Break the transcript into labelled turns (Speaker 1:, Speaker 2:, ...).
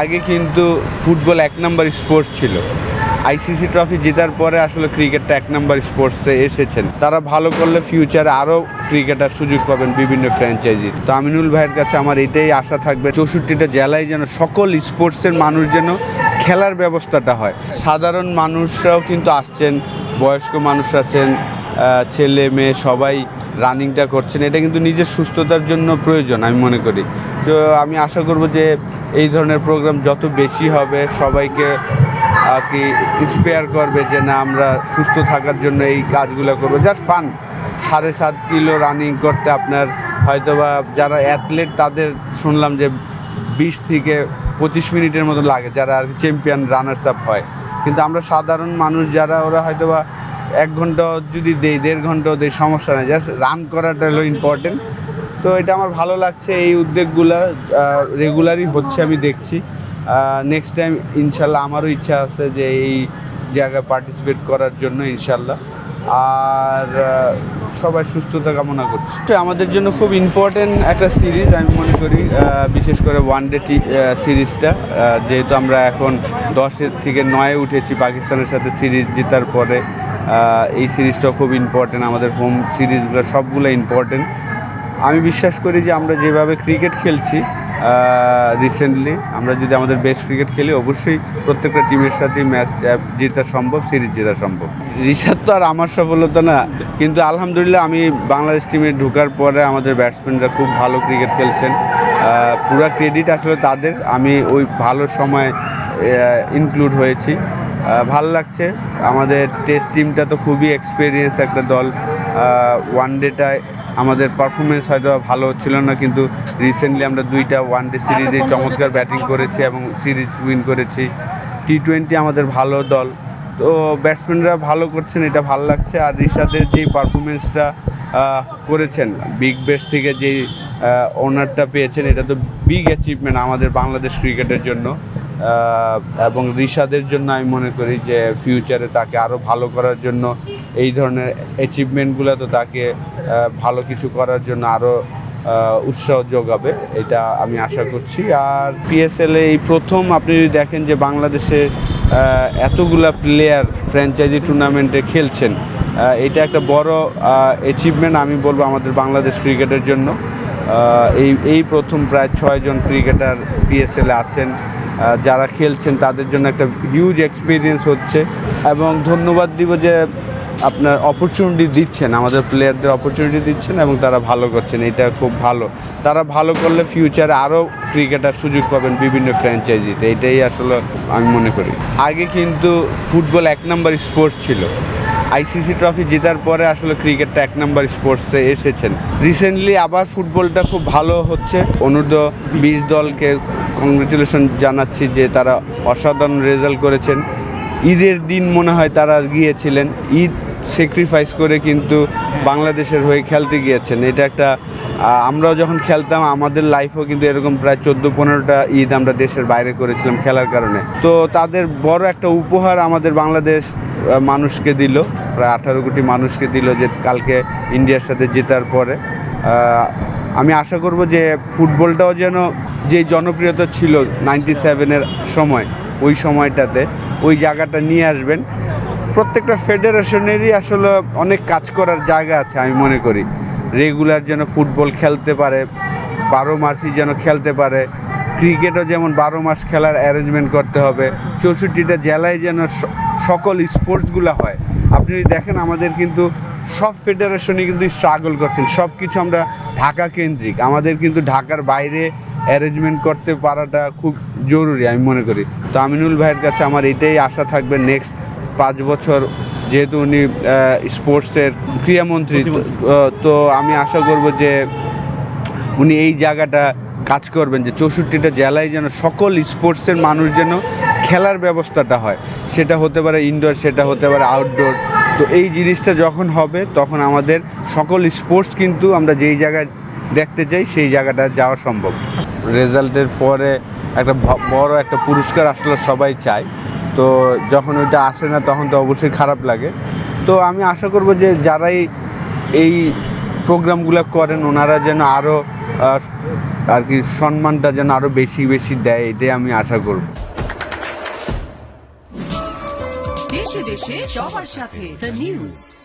Speaker 1: আগে কিন্তু ফুটবল এক নম্বর স্পোর্টস ছিল। আইসিসি ট্রফি জেতার পরে আসলে ক্রিকেটটা এক নম্বর স্পোর্টসে এসেছেন। তারা ভালো করলে ফিউচারে আরও ক্রিকেটার সুযোগ পাবেন বিভিন্ন ফ্র্যাঞ্চাইজি। তো আমিনুল ভাইয়ের কাছে আমার এটাই আশা থাকবে, 64টা জেলায় যেন সকল স্পোর্টসের মানুষ যেন খেলার ব্যবস্থাটা হয়। সাধারণ মানুষরাও কিন্তু আসছেন, বয়স্ক মানুষ আছেন, ছেলে মেয়ে সবাই রানিংটা করছেন। এটা কিন্তু নিজের সুস্থতার জন্য প্রয়োজন আমি মনে করি। তো আমি আশা করব যে এই ধরনের প্রোগ্রাম যত বেশি হবে সবাইকে আর কি ইন্সপায়ার করবে যে না, আমরা সুস্থ থাকার জন্য এই কাজগুলো করবো। Just fun. 7.5 কিলো রানিং করতে আপনার হয়তোবা যারা অ্যাথলেট তাদের শুনলাম যে 20 থেকে 25 মিনিটের মতো লাগে, যারা আর কি চ্যাম্পিয়ন রানার্স আপ হয়। কিন্তু আমরা সাধারণ মানুষ যারা, ওরা হয়তোবা 1 ঘন্টা যদি দেই, 1.5 ঘন্টাও দেই, সমস্যা নেই, জাস্ট রান করাটা হলো ইম্পর্টেন্ট। তো এটা আমার ভালো লাগছে, এই উদ্যোগগুলো রেগুলারই হচ্ছে আমি দেখছি। নেক্সট টাইম ইনশাল্লাহ আমারও ইচ্ছা আছে যে এই জায়গায় পার্টিসিপেট করার জন্য ইনশাল্লাহ। আর সবাই সুস্থতা কামনা করছি। আমাদের জন্য খুব ইম্পর্টেন্ট একটা সিরিজ আমি মনে করি, বিশেষ করে ওয়ানডে সিরিজটা, যেহেতু আমরা এখন 10 থেকে 9 উঠেছি পাকিস্তানের সাথে সিরিজ জেতার পরে। এই সিরিজটাও খুব ইম্পর্টেন্ট, আমাদের হোম সিরিজগুলো সবগুলো ইম্পর্টেন্ট। আমি বিশ্বাস করি যে আমরা যেভাবে ক্রিকেট খেলছি রিসেন্টলি, আমরা যদি আমাদের বেস্ট ক্রিকেট খেলি, অবশ্যই প্রত্যেকটা টিমের সাথেই ম্যাচ জেতা সম্ভব, সিরিজ জেতা সম্ভব। রিশাদ তো আর আমার সফলতা না, কিন্তু আলহামদুলিল্লাহ আমি বাংলাদেশ টিমে ঢোকার পরে আমাদের ব্যাটসম্যানরা খুব ভালো ক্রিকেট খেলছেন। পুরো ক্রেডিট আসলে তাদের। আমি ওই ভালো সময় ইনক্লুড হয়েছি। ভালো লাগছে। আমাদের টেস্ট টিমটা তো খুবই এক্সপিরিয়েন্স একটা দল। ওয়ানডেটায় আমাদের পারফরমেন্স হয়তো ভালো ছিল না, কিন্তু রিসেন্টলি আমরা 2টা ওয়ানডে সিরিজে চমৎকার ব্যাটিং করেছি এবং সিরিজ উইন করেছি। টি20 আমাদের ভালো দল। তো ব্যাটসম্যানরা ভালো করছেন, এটা ভালো লাগছে। আর রিশাদের যেই পারফরমেন্সটা করেছেন, বিগ ব্যাশ থেকে যেই অনারটা পেয়েছেন, এটা তো বিগ অ্যাচিভমেন্ট আমাদের বাংলাদেশ ক্রিকেটের জন্য। এবং রিশাদের জন্য আমি মনে করি যে ফিউচারে তাকে আরও ভালো করার জন্য এই ধরনের অ্যাচিভমেন্টগুলো তো তাকে ভালো কিছু করার জন্য আরও উৎসাহ যোগাবে, এটা আমি আশা করছি। আর পিএসএলে এই প্রথম আপনি যদি দেখেন যে বাংলাদেশে এতগুলা প্লেয়ার ফ্র্যাঞ্চাইজি টুর্নামেন্টে খেলছেন, এটা একটা বড় অ্যাচিভমেন্ট আমি বলবো আমাদের বাংলাদেশ ক্রিকেটের জন্য। এই প্রথম প্রায় 6 জন ক্রিকেটার পিএসএলে আছেন যারা খেলছেন, তাদের জন্য একটা হিউজ এক্সপিরিয়েন্স হচ্ছে। এবং ধন্যবাদ দিব যে আপনার অপরচুনিটি দিচ্ছেন, আমাদের প্লেয়ারদের অপরচুনিটি দিচ্ছেন এবং তারা ভালো করছেন, এটা খুব ভালো। তারা ভালো করলে ফিউচারে আরও ক্রিকেটার সুযোগ পাবেন বিভিন্ন ফ্র্যাঞ্চাইজিতে, এটাই আসলে আমি মনে করি। আগে কিন্তু ফুটবল এক নম্বর স্পোর্টস ছিল। আইসিসি ট্রফি জেতার পরে আসলে ক্রিকেটটা এক নম্বর স্পোর্টসে এসেছেন। রিসেন্টলি আবার ফুটবলটা খুব ভালো হচ্ছে। অনূর্ধ্ব 20 দলকে কংগ্রেচুলেশন জানাচ্ছি যে তারা অসাধারণ রেজাল্ট করেছেন। ঈদের দিন মনে হয় তারা গিয়েছিলেন, ঈদ স্যাক্রিফাইস করে কিন্তু বাংলাদেশের হয়ে খেলতে গিয়েছেন। এটা একটা, আমরাও যখন খেলতাম আমাদের লাইফেও কিন্তু এরকম প্রায় 14-15টা ঈদ আমরা দেশের বাইরে করেছিলাম খেলার কারণে। তো তাদের বড় একটা উপহার আমাদের বাংলাদেশ মানুষকে দিল, প্রায় 18 কোটি মানুষকে দিল, যে কালকে ইন্ডিয়ার সাথে জেতার পরে। আমি আশা করব যে ফুটবলটাও যেন যে জনপ্রিয়তা ছিল 97-এর সময়, ওই সময়টাতে ওই জায়গাটা নিয়ে আসবেন। প্রত্যেকটা ফেডারেশনেরই আসলে অনেক কাজ করার জায়গা আছে আমি মনে করি। রেগুলার যেন ফুটবল খেলতে পারে, 12 মাসই যেন খেলতে পারে। ক্রিকেটও যেমন 12 মাস খেলার অ্যারেঞ্জমেন্ট করতে হবে। 64টা জেলায় যেন সকল স্পোর্টসগুলো হয়। আপনি যদি দেখেন আমাদের কিন্তু সব ফেডারেশনই কিন্তু স্ট্রাগল করছেন, সব কিছু আমরা ঢাকা কেন্দ্রিক। আমাদের কিন্তু ঢাকার বাইরে অ্যারেঞ্জমেন্ট করতে পারাটা খুব জরুরি আমি মনে করি। তো আমিনুল ভাইয়ের কাছে আমার এটাই আশা থাকবে, নেক্সট 5 বছর যেহেতু উনি স্পোর্টসের ক্রীড়ামন্ত্রী, তো আমি আশা করব যে উনি এই জায়গাটা কাজ করবেন, যে 64টা জেলায় যেন সকল স্পোর্টসের মানুষ যেন খেলার ব্যবস্থাটা হয়। সেটা হতে পারে ইনডোর, সেটা হতে পারে আউটডোর। তো এই জিনিসটা যখন হবে তখন আমাদের সকল স্পোর্টস কিন্তু আমরা যেই জায়গায় দেখতে চাই সেই জায়গাটা যাওয়া সম্ভব। রেজাল্টের পরে একটা বড় একটা পুরস্কার আসলে সবাই চায়, তো যখন ওইটা আসে না তখন তো অবশ্যই খারাপ লাগে। তো আমি আশা করব যে যারাই এই প্রোগ্রামগুলো করেন ওনারা যেন আরও আর কি সম্মানটা যেন আরো বেশি বেশি দেয়, এটাই আমি আশা করব।
Speaker 2: দেশে দেশে সবার সাথে দ্য নিউজ।